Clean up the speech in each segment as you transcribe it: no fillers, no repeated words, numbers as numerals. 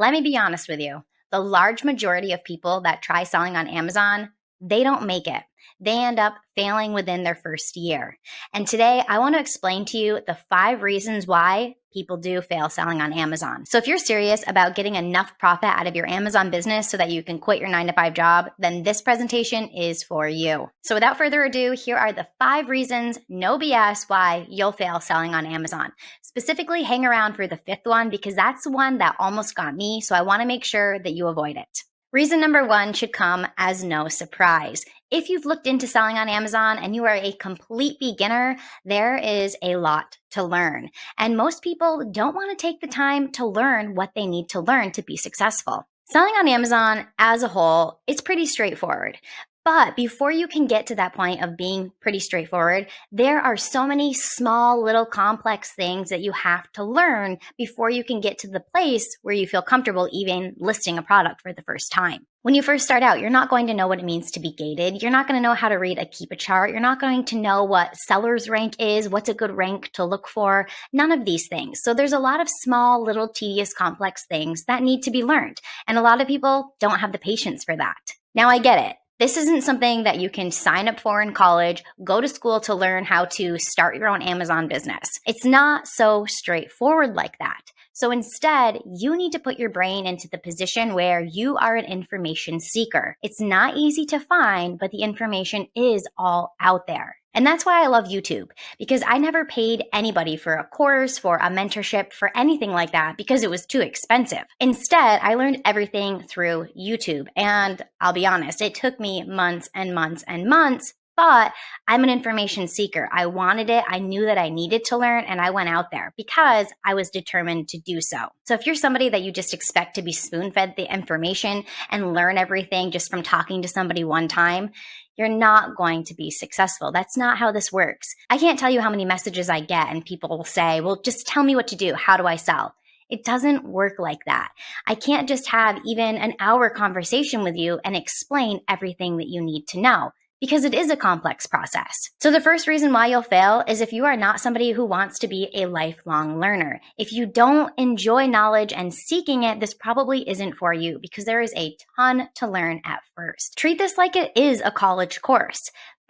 Let me be honest with you. The large majority of people that try selling on Amazon, they don't make it. They end up failing within their first year. And today I want to explain to you the 5 reasons why people do fail selling on Amazon. So if you're serious about getting enough profit out of your Amazon business so that you can quit your 9-to-5 job, then this presentation is for you. So without further ado, here are the 5 reasons, no BS, why you'll fail selling on Amazon. Specifically, hang around for the 5th one because that's the one that almost got me, so I want to make sure that you avoid it. Reason number 1 should come as no surprise. If you've looked into selling on Amazon and you are a complete beginner, there is a lot to learn. And most people don't want to take the time to learn what they need to learn to be successful. Selling on Amazon as a whole, it's pretty straightforward. But before you can get to that point of being pretty straightforward, there are so many small little complex things that you have to learn before you can get to the place where you feel comfortable even listing a product for the first time. When you first start out, you're not going to know what it means to be gated. You're not going to know how to read a Keepa chart. You're not going to know what seller's rank is, what's a good rank to look for, none of these things. So there's a lot of small, little, tedious, complex things that need to be learned. And a lot of people don't have the patience for that. Now I get it. This isn't something that you can sign up for in college, go to school to learn how to start your own Amazon business. It's not so straightforward like that. So instead, you need to put your brain into the position where you are an information seeker. It's not easy to find, but the information is all out there. And that's why I love YouTube, because I never paid anybody for a course, for a mentorship, for anything like that, because it was too expensive. Instead, I learned everything through YouTube. And I'll be honest, it took me months and months and months, but I'm an information seeker. I wanted it. I knew that I needed to learn, and I went out there because I was determined to do so. So if you're somebody that you just expect to be spoon-fed the information and learn everything just from talking to somebody one time, you're not going to be successful. That's not how this works. I can't tell you how many messages I get and people will say, well, just tell me what to do. How do I sell? It doesn't work like that. I can't just have even an hour conversation with you and explain everything that you need to know, because it is a complex process. So the first reason why you'll fail is if you are not somebody who wants to be a lifelong learner. If you don't enjoy knowledge and seeking it, this probably isn't for you because there is a ton to learn at first. Treat this like it is a college course.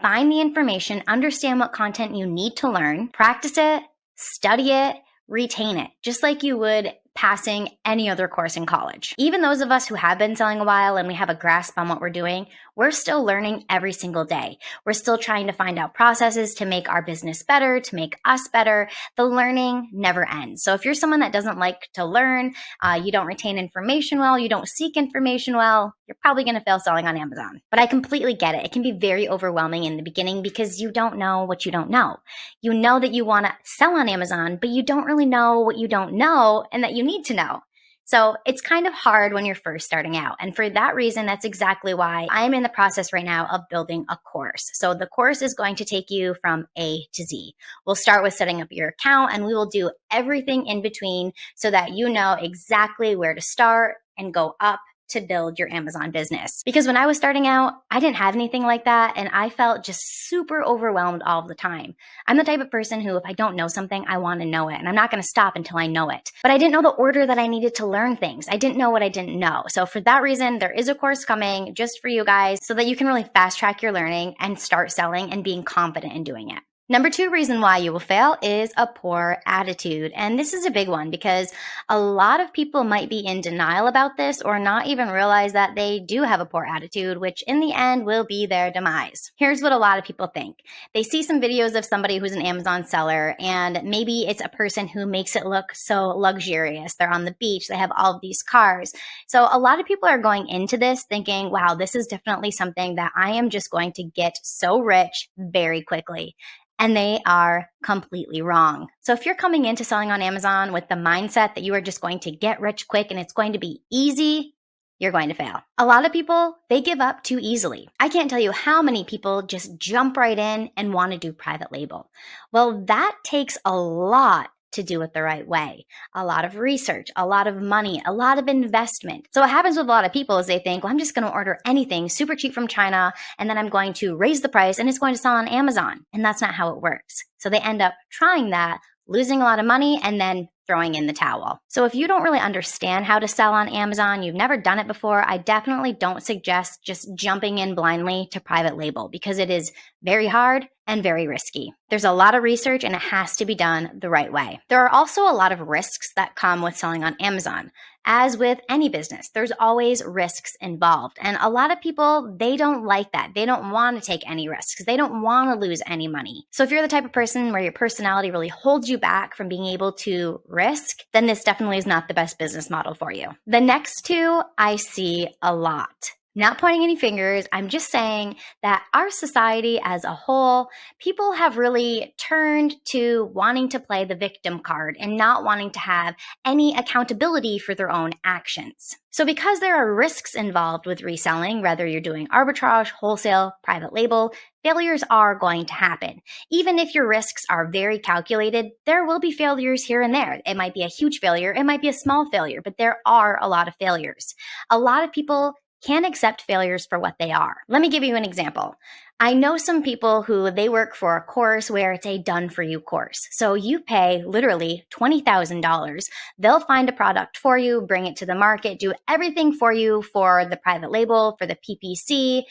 Find the information, understand what content you need to learn, practice it, study it, retain it, just like you would passing any other course in college. Even those of us who have been selling a while and we have a grasp on what we're doing, we're still learning every single day. We're still trying to find out processes to make our business better, to make us better. The learning never ends. So if you're someone that doesn't like to learn, you don't retain information well, you don't seek information well, you're probably going to fail selling on Amazon. But I completely get it. It can be very overwhelming in the beginning because you don't know what you don't know. You know that you want to sell on Amazon, but you don't really know what you don't know and that you need to know. So it's kind of hard when you're first starting out. And for that reason, that's exactly why I'm in the process right now of building a course. So the course is going to take you from A to Z. We'll start with setting up your account and we will do everything in between so that you know exactly where to start and go up to build your Amazon business. Because when I was starting out, I didn't have anything like that and I felt just super overwhelmed all the time. I'm the type of person who, if I don't know something, I want to know it and I'm not going to stop until I know it. But I didn't know the order that I needed to learn things. I didn't know what I didn't know. So for that reason, there is a course coming just for you guys so that you can really fast track your learning and start selling and being confident in doing it. Number 2 reason why you will fail is a poor attitude. And this is a big one because a lot of people might be in denial about this or not even realize that they do have a poor attitude, which in the end will be their demise. Here's what a lot of people think. They see some videos of somebody who's an Amazon seller and maybe it's a person who makes it look so luxurious. They're on the beach, they have all of these cars. So a lot of people are going into this thinking, wow, this is definitely something that I am just going to get so rich very quickly. And they are completely wrong. So if you're coming into selling on Amazon with the mindset that you are just going to get rich quick and it's going to be easy, you're going to fail. A lot of people, they give up too easily. I can't tell you how many people just jump right in and want to do private label. Well, that takes a lot to do it the right way. A lot of research, a lot of money, a lot of investment. So what happens with a lot of people is they think, well, I'm just going to order anything super cheap from China, and then I'm going to raise the price and it's going to sell on Amazon. And that's not how it works. So they end up trying that, losing a lot of money, and then throwing in the towel. So if you don't really understand how to sell on Amazon, you've never done it before, I definitely don't suggest just jumping in blindly to private label because it is very hard and very risky. There's a lot of research and it has to be done the right way. There are also a lot of risks that come with selling on Amazon. As with any business, there's always risks involved. And a lot of people, they don't like that. They don't want to take any risks. They don't want to lose any money. So if you're the type of person where your personality really holds you back from being able to risk, then this definitely is not the best business model for you. The next two I see a lot. Not pointing any fingers, I'm just saying that our society as a whole, people have really turned to wanting to play the victim card and not wanting to have any accountability for their own actions. So because there are risks involved with reselling, whether you're doing arbitrage, wholesale, private label, failures are going to happen. Even if your risks are very calculated, there will be failures here and there. It might be a huge failure, it might be a small failure, but there are a lot of failures. A lot of people can't accept failures for what they are. Let me give you an example. I know some people who they work for a course where it's a done-for-you course. So you pay literally $20,000. They'll find a product for you, bring it to the market, do everything for you for the private label, for the PPC.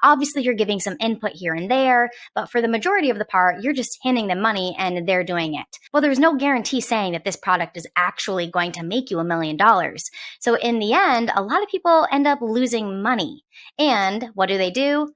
Obviously, you're giving some input here and there, but for the majority of the part, you're just handing them money and they're doing it. Well, there's no guarantee saying that this product is actually going to make you $1 million. So in the end, a lot of people end up losing money. And what do?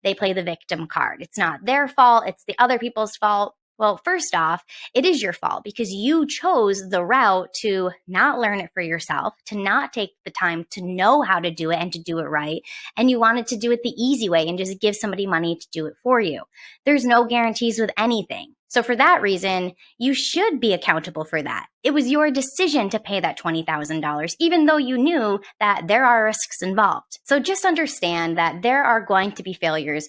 They play the victim card. It's not their fault. It's the other people's fault. Well, first off, it is your fault because you chose the route to not learn it for yourself, to not take the time to know how to do it and to do it right. And you wanted to do it the easy way and just give somebody money to do it for you. There's no guarantees with anything. So for that reason, you should be accountable for that. It was your decision to pay that $20,000, even though you knew that there are risks involved. So just understand that there are going to be failures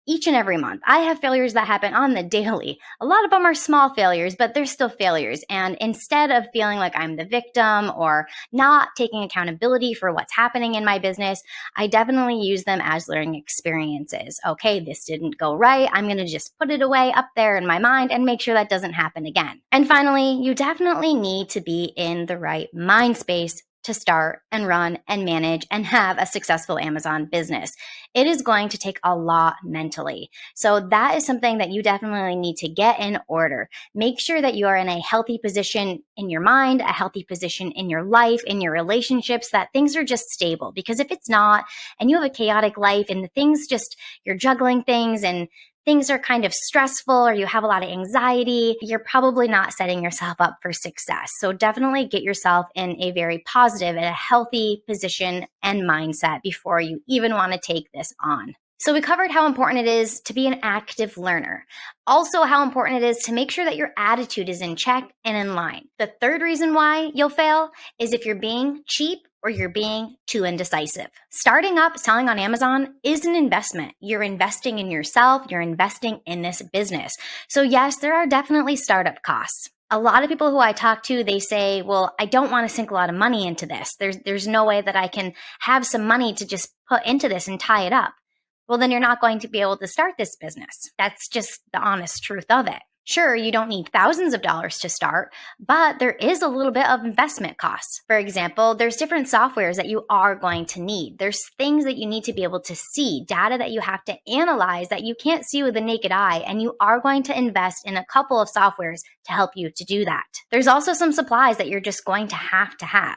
each and every month. I have failures that happen on the daily. A lot of them are small failures, but they're still failures. And instead of feeling like I'm the victim or not taking accountability for what's happening in my business, I definitely use them as learning experiences. Okay, this didn't go right. I'm going to just put it away up there in my mind and make sure that doesn't happen again. And finally, you definitely need to be in the right mind space to start and run and manage and have a successful Amazon business. It is going to take a lot mentally. So that is something that you definitely need to get in order. Make sure that you are in a healthy position in your mind, a healthy position in your life, in your relationships, that things are just stable. Because if it's not, and you have a chaotic life and the things just, you're juggling things and things are kind of stressful or you have a lot of anxiety, you're probably not setting yourself up for success. So definitely get yourself in a very positive and a healthy position and mindset before you even want to take this on. So we covered how important it is to be an active learner. Also, how important it is to make sure that your attitude is in check and in line. The third reason why you'll fail is if you're being cheap or you're being too indecisive. Starting up selling on Amazon is an investment. You're investing in yourself. You're investing in this business. So yes, there are definitely startup costs. A lot of people who I talk to, they say, well, I don't want to sink a lot of money into this. There's no way that I can have some money to just put into this and tie it up. Well, then you're not going to be able to start this business. That's just the honest truth of it. Sure, you don't need thousands of dollars to start, but there is a little bit of investment costs. For example, there's different softwares that you are going to need. There's things that you need to be able to see, data that you have to analyze that you can't see with the naked eye, and you are going to invest in a couple of softwares to help you to do that. There's also some supplies that you're just going to have.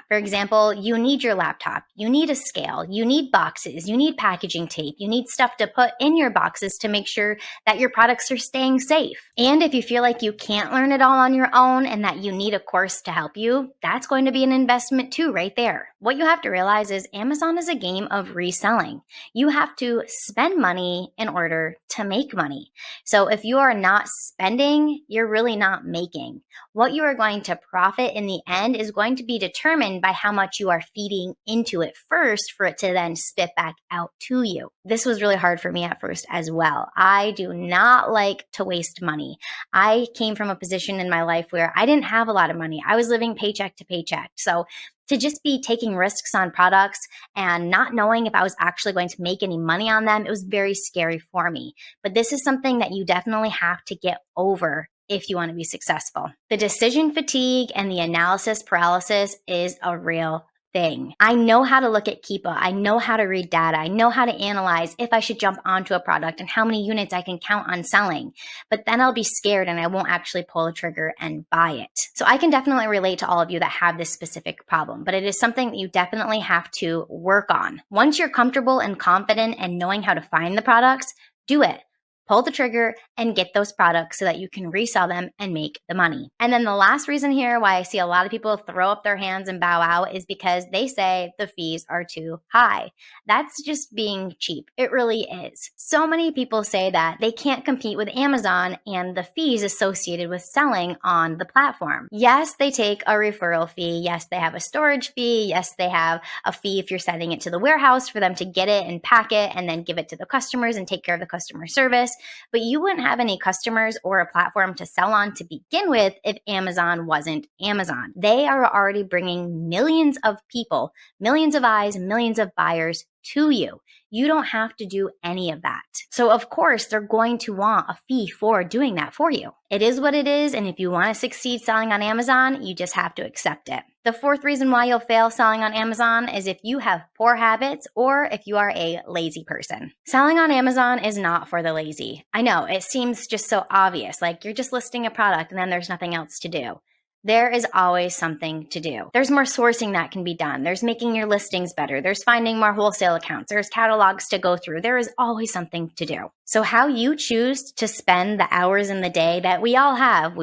For example, you need your laptop, you need a scale, you need boxes, you need packaging tape, you need stuff to put in your boxes to make sure that your products are staying safe. And if you feel like you can't learn it all on your own and that you need a course to help you, that's going to be an investment too right there. What you have to realize is Amazon is a game of reselling. You have to spend money in order to make money. So if you are not spending, you're really not making. What you are going to profit in the end is going to be determined by how much you are feeding into it first for it to then spit back out to you. This was really hard for me at first as well. I do not like to waste money. I came from a position in my life where I didn't have a lot of money. I was living paycheck to paycheck. So to just be taking risks on products and not knowing if I was actually going to make any money on them, it was very scary for me. But this is something that you definitely have to get over if you want to be successful. The decision fatigue and the analysis paralysis is a real thing. I know how to look at Keepa. I know how to read data. I know how to analyze if I should jump onto a product and how many units I can count on selling. But then I'll be scared and I won't actually pull a trigger and buy it. So I can definitely relate to all of you that have this specific problem, but it is something that you definitely have to work on. Once you're comfortable and confident and knowing how to find the products, do it. Pull the trigger and get those products so that you can resell them and make the money. And then the last reason here why I see a lot of people throw up their hands and bow out is because they say the fees are too high. That's just being cheap. It really is. So many people say that they can't compete with Amazon and the fees associated with selling on the platform. Yes, they take a referral fee. Yes, they have a storage fee. Yes, they have a fee if you're sending it to the warehouse for them to get it and pack it and then give it to the customers and take care of the customer service. But you wouldn't have any customers or a platform to sell on to begin with if Amazon wasn't Amazon. They are already bringing millions of people, millions of eyes, millions of buyers to you. You don't have to do any of that. So of course, they're going to want a fee for doing that for you. It is what it is, and if you want to succeed selling on Amazon, you just have to accept it. The fourth reason why you'll fail selling on Amazon is if you have poor habits or if you are a lazy person. Selling on Amazon is not for the lazy. I know, it seems just so obvious, like you're just listing a product and then there's nothing else to do. There is always something to do. There's more sourcing that can be done. There's making your listings better. There's finding more wholesale accounts. There's catalogs to go through. There is always something to do. So how you choose to spend the hours in the day that we all have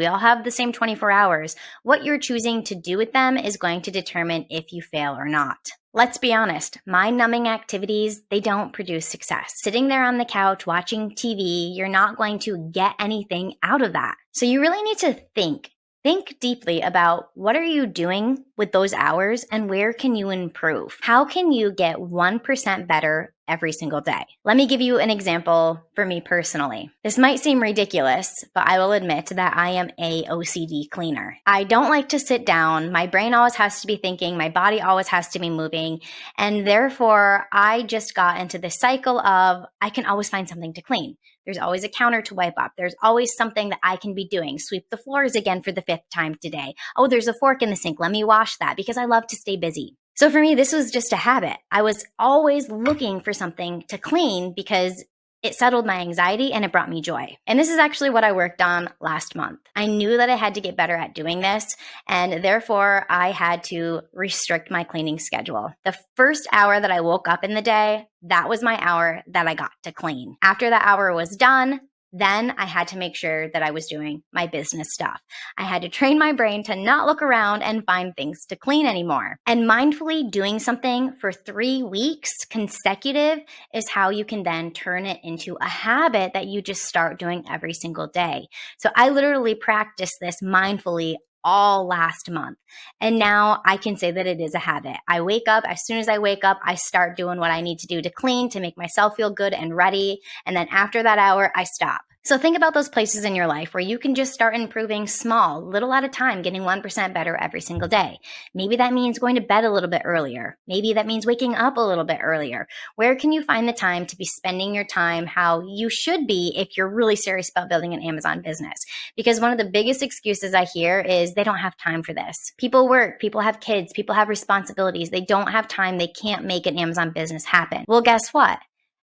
the same 24 hours, what you're choosing to do with them is going to determine if you fail or not. Let's be honest, mind-numbing activities, they don't produce success. Sitting there on the couch watching TV, you're not going to get anything out of that. So you really need to think. Think deeply about what are you doing with those hours and where can you improve? How can you get 1% better every single day? Let me give you an example for me personally. This might seem ridiculous, but I will admit that I am a OCD cleaner. I don't like to sit down. My brain always has to be thinking. My body always has to be moving. And therefore, I just got into this cycle of I can always find something to clean. There's always a counter to wipe up. There's always something that I can be doing. Sweep the floors again for the 5th time today. Oh, there's a fork in the sink. Let me wash that because I love to stay busy. So for me, this was just a habit. I was always looking for something to clean because it settled my anxiety and it brought me joy. And this is actually what I worked on last month. I knew that I had to get better at doing this, and therefore I had to restrict my cleaning schedule. The first hour that I woke up in the day, that was my hour that I got to clean. After that hour was done, then I had to make sure that I was doing my business stuff. I had to train my brain to not look around and find things to clean anymore. And mindfully doing something for 3 weeks consecutive is how you can then turn it into a habit that you just start doing every single day. So I literally practiced this mindfully all last month. And now I can say that it is a habit. I wake up, as soon as I wake up, I start doing what I need to do to clean, to make myself feel good and ready. And then after that hour, I stop. So think about those places in your life where you can just start improving small, little at a time, getting 1% better every single day. Maybe that means going to bed a little bit earlier. Maybe that means waking up a little bit earlier. Where can you find the time to be spending your time how you should be if you're really serious about building an Amazon business? Because one of the biggest excuses I hear is they don't have time for this. People work, people have kids, people have responsibilities. They don't have time. They can't make an Amazon business happen. Well, guess what?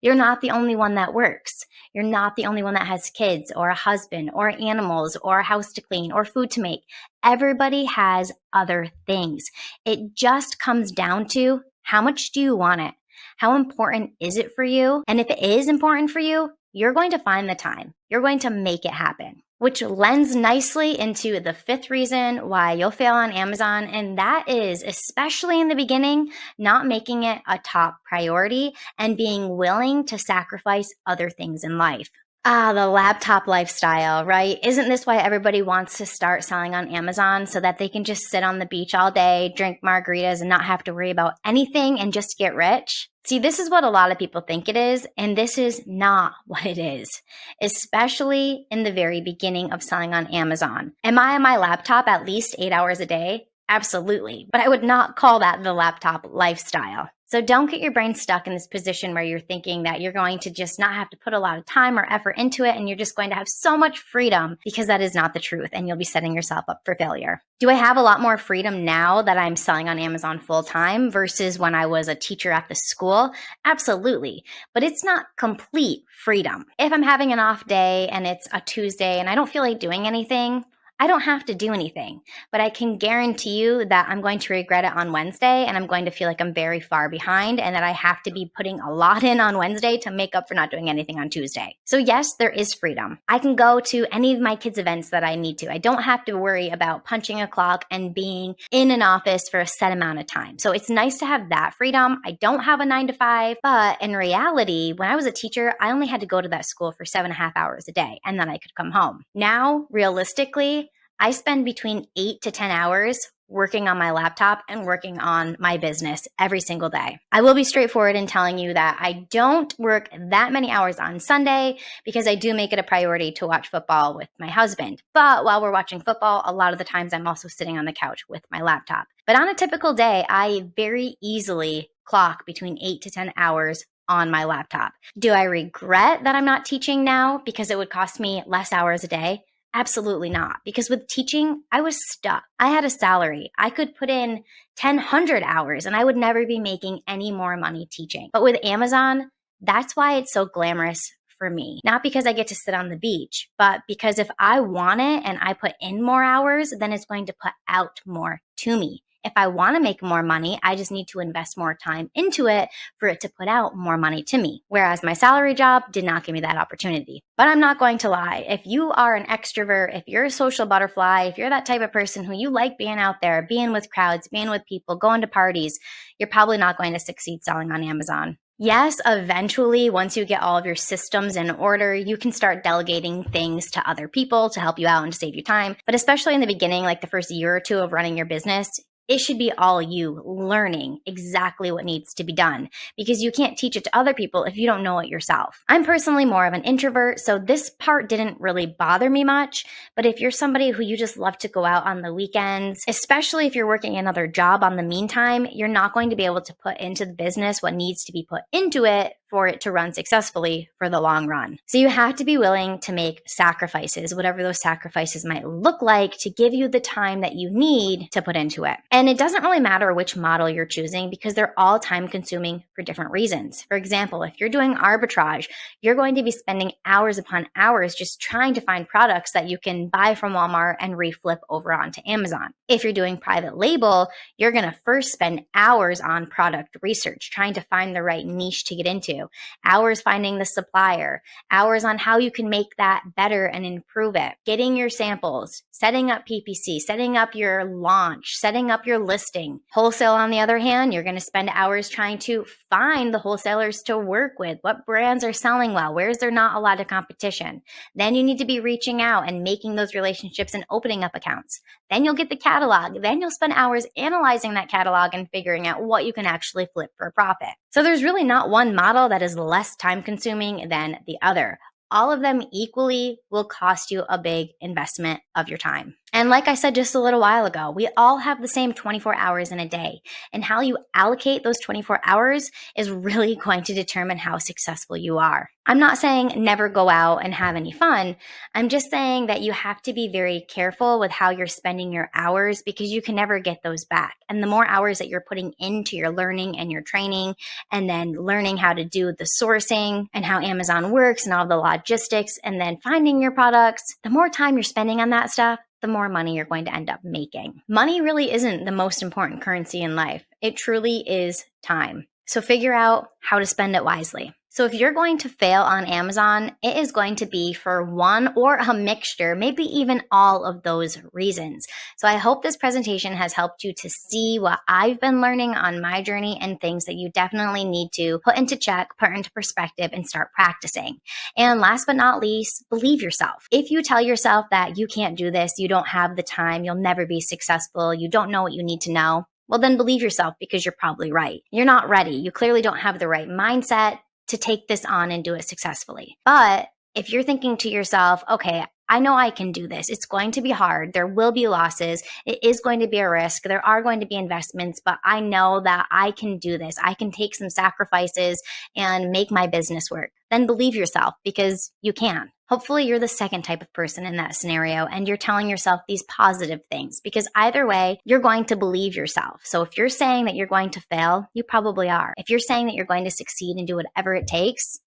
You're not the only one that works. You're not the only one that has kids or a husband or animals or a house to clean or food to make. Everybody has other things. It just comes down to how much do you want it? How important is it for you? And if it is important for you, you're going to find the time. You're going to make it happen. Which lends nicely into the 5th reason why you'll fail on Amazon, and that is, especially in the beginning, not making it a top priority and being willing to sacrifice other things in life. The laptop lifestyle, right? Isn't this why everybody wants to start selling on Amazon so that they can just sit on the beach all day, drink margaritas, and not have to worry about anything and just get rich? See, this is what a lot of people think it is, and this is not what it is, especially in the very beginning of selling on Amazon. Am I on my laptop at least 8 hours a day? Absolutely. But I would not call that the laptop lifestyle. So don't get your brain stuck in this position where you're thinking that you're going to just not have to put a lot of time or effort into it and you're just going to have so much freedom, because that is not the truth and you'll be setting yourself up for failure. Do I have a lot more freedom now that I'm selling on Amazon full time versus when I was a teacher at the school? Absolutely. But it's not complete freedom. If I'm having an off day and it's a Tuesday and I don't feel like doing anything, I don't have to do anything, but I can guarantee you that I'm going to regret it on Wednesday and I'm going to feel like I'm very far behind and that I have to be putting a lot in on Wednesday to make up for not doing anything on Tuesday. So yes, there is freedom. I can go to any of my kids' events that I need to. I don't have to worry about punching a clock and being in an office for a set amount of time. So it's nice to have that freedom. I don't have a 9 to 5, but in reality, when I was a teacher, I only had to go to that school for 7.5 hours a day and then I could come home. Now, realistically, I spend between 8 to 10 hours working on my laptop and working on my business every single day. I will be straightforward in telling you that I don't work that many hours on Sunday because I do make it a priority to watch football with my husband. But while we're watching football, a lot of the times I'm also sitting on the couch with my laptop. But on a typical day, I very easily clock between 8 to 10 hours on my laptop. Do I regret that I'm not teaching now because it would cost me less hours a day? Absolutely not. Because with teaching, I was stuck. I had a salary. I could put in 1,000 hours and I would never be making any more money teaching. But with Amazon, that's why it's so glamorous for me. Not because I get to sit on the beach, but because if I want it and I put in more hours, then it's going to put out more to me. If I want to make more money, I just need to invest more time into it for it to put out more money to me. Whereas my salary job did not give me that opportunity. But I'm not going to lie. If you are an extrovert, if you're a social butterfly, if you're that type of person who you like being out there, being with crowds, being with people, going to parties, you're probably not going to succeed selling on Amazon. Yes, eventually, once you get all of your systems in order, you can start delegating things to other people to help you out and to save you time. But especially in the beginning, like the first year or two of running your business, it should be all you learning exactly what needs to be done, because you can't teach it to other people if you don't know it yourself. I'm personally more of an introvert, so this part didn't really bother me much. But if you're somebody who you just love to go out on the weekends, especially if you're working another job on the meantime, you're not going to be able to put into the business what needs to be put into it for it to run successfully for the long run. So you have to be willing to make sacrifices, whatever those sacrifices might look like, to give you the time that you need to put into it. And it doesn't really matter which model you're choosing because they're all time consuming for different reasons. For example, if you're doing arbitrage, you're going to be spending hours upon hours just trying to find products that you can buy from Walmart and reflip over onto Amazon. If you're doing private label, you're going to first spend hours on product research, trying to find the right niche to get into, hours finding the supplier, hours on how you can make that better and improve it, getting your samples, setting up PPC, setting up your launch, setting up your listing. Wholesale, on the other hand, you're going to spend hours trying to find the wholesalers to work with. What brands are selling well? Where is there not a lot of competition? Then you need to be reaching out and making those relationships and opening up accounts. Then you'll get the catalog. Then you'll spend hours analyzing that catalog and figuring out what you can actually flip for a profit. So there's really not one model that is less time consuming than the other. All of them equally will cost you a big investment of your time. And like I said just a little while ago, we all have the same 24 hours in a day. And how you allocate those 24 hours is really going to determine how successful you are. I'm not saying never go out and have any fun. I'm just saying that you have to be very careful with how you're spending your hours because you can never get those back. And the more hours that you're putting into your learning and your training, and then learning how to do the sourcing and how Amazon works and all the logistics, and then finding your products, the more time you're spending on that stuff, the more money you're going to end up making. Money really isn't the most important currency in life. It truly is time. So figure out how to spend it wisely. So if you're going to fail on Amazon, it is going to be for one or a mixture, maybe even all of those reasons. So I hope this presentation has helped you to see what I've been learning on my journey and things that you definitely need to put into check, put into perspective, and start practicing. And last but not least, believe yourself. If you tell yourself that you can't do this, you don't have the time, you'll never be successful, you don't know what you need to know, well, then believe yourself because you're probably right. You're not ready. You clearly don't have the right mindset to take this on and do it successfully. But if you're thinking to yourself, okay, I know I can do this. It's going to be hard. There will be losses. It is going to be a risk. There are going to be investments, but I know that I can do this. I can take some sacrifices and make my business work. Then believe yourself, because you can. Hopefully, you're the second type of person in that scenario and you're telling yourself these positive things, because either way, you're going to believe yourself. So if you're saying that you're going to fail, you probably are. If you're saying that you're going to succeed and do whatever it takes,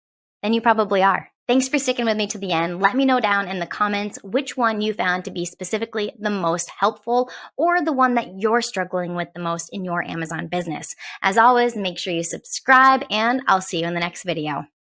then you probably are. Thanks for sticking with me to the end. Let me know down in the comments which one you found to be specifically the most helpful, or the one that you're struggling with the most in your Amazon business. As always, make sure you subscribe, and I'll see you in the next video.